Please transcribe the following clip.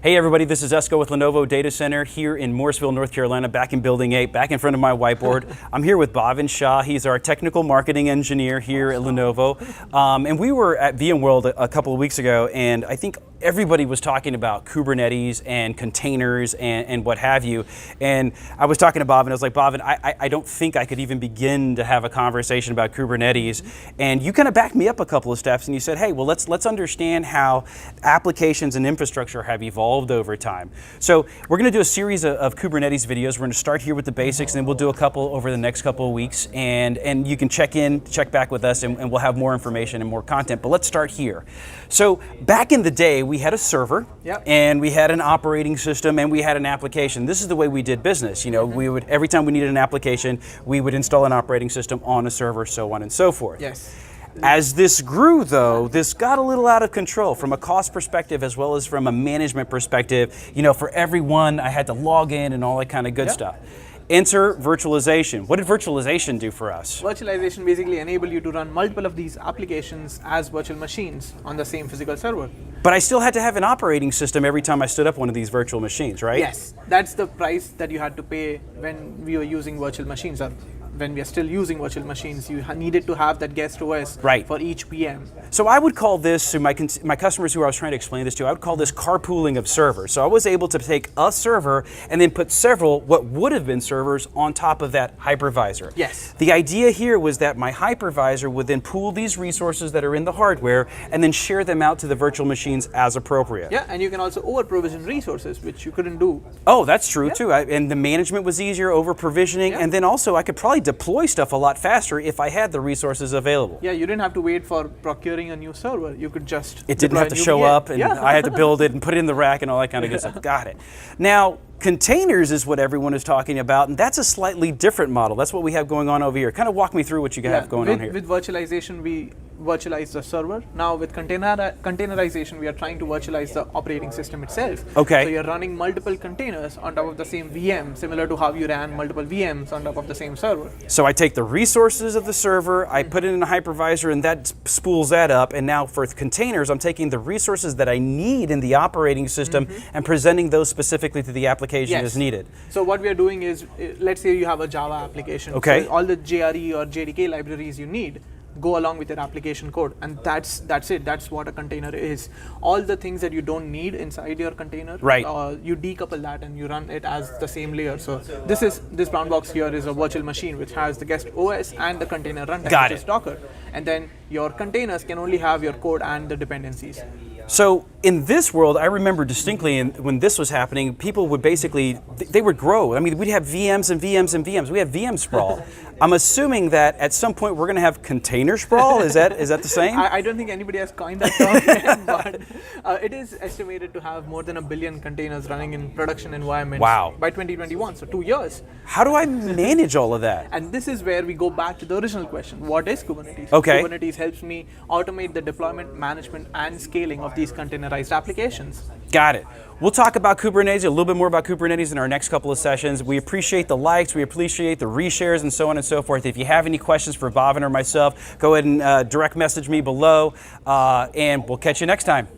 Hey everybody, this is Esco with Lenovo Data Center here in Morrisville, North Carolina, back in Building 8, back in front of my whiteboard. I'm here with Bhavin Shah. He's our technical marketing engineer here at Lenovo. And we were at VMworld a couple of weeks ago, and I think everybody was talking about Kubernetes and containers and what have you. And I was talking to Bhavin, I was like, Bhavin, I don't think I could even begin to have a conversation about Kubernetes. And you kind of backed me up a couple of steps and you said, hey, well, let's understand how applications and infrastructure have evolved over time. So we're going to do a series of Kubernetes videos. We're going to start here with the basics, and then we'll do a couple over the next couple of weeks. And you can check back with us, and we'll have more information and more content. But let's start here. So back in the day, we had a server, and we had an operating system, and we had an application. This is the way we did business. You know, we would, every time we needed an application, we would install an operating system on a server, so on and so forth. Yes. As this grew, though, this got a little out of control from a cost perspective as well as from a management perspective. You know, for everyone, I had to log in and all that kind of good stuff. Enter virtualization. What did virtualization do for us? Virtualization basically enabled you to run multiple of these applications as virtual machines on the same physical server. But I still had to have an operating system every time I stood up one of these virtual machines, right? Yes, that's the price that you had to pay when we were using virtual machines. When we are still using virtual machines, you needed to have that guest OS for each VM. So I would call this, to my customers who I was trying to explain this to, I would call this carpooling of servers. So I was able to take a server and then put several, what would have been servers, on top of that hypervisor. Yes. The idea here was that my hypervisor would then pool these resources that are in the hardware and then share them out to the virtual machines as appropriate. Yeah, and you can also over-provision resources, which you couldn't do. Oh, that's true too. And the management was easier, over-provisioning, and then also I could probably deploy stuff a lot faster if I had the resources available. Yeah, you didn't have to wait for procuring a new server. You could just It didn't have to show up, and I had to build it and put it in the rack and all that kind of good stuff. Got it. Now, containers is what everyone is talking about, and that's a slightly different model. That's what we have going on over here. Kind of walk me through what you have going on here. With virtualization, we virtualize the server. Now with containerization, we are trying to virtualize the operating system itself. Okay. So you're running multiple containers on top of the same VM, similar to how you ran multiple VMs on top of the same server. So I take the resources of the server, I put it in a hypervisor, and that spools that up. And now for containers, I'm taking the resources that I need in the operating system and presenting those specifically to the application as needed. So what we are doing is, let's say you have a Java application. Okay. So all the JRE or JDK libraries you need go along with your application code, and that's it. That's what a container is. All the things that you don't need inside your container, you decouple that and you run it as the same layer. So this brown box here is a virtual machine which has the guest OS and the container runtime, which is Docker. And then your containers can only have your code and the dependencies. So in this world, I remember distinctly when this was happening, people would basically, they would grow. I mean, we'd have VMs and VMs and VMs. We have VM sprawl. I'm assuming that at some point we're going to have container sprawl. Is that the same? I don't think anybody has coined that term yet, but it is estimated to have more than 1 billion containers running in production environments by 2021, so 2 years. How do I manage all of that? And this is where we go back to the original question. What is Kubernetes? Okay. Kubernetes helps me automate the deployment, management, and scaling of these containerized applications. Got it. We'll talk about Kubernetes, a little bit more about Kubernetes in our next couple of sessions. We appreciate the likes, we appreciate the reshares, and so on and so forth. If you have any questions for Bhavin or myself, go ahead and direct message me below, and we'll catch you next time.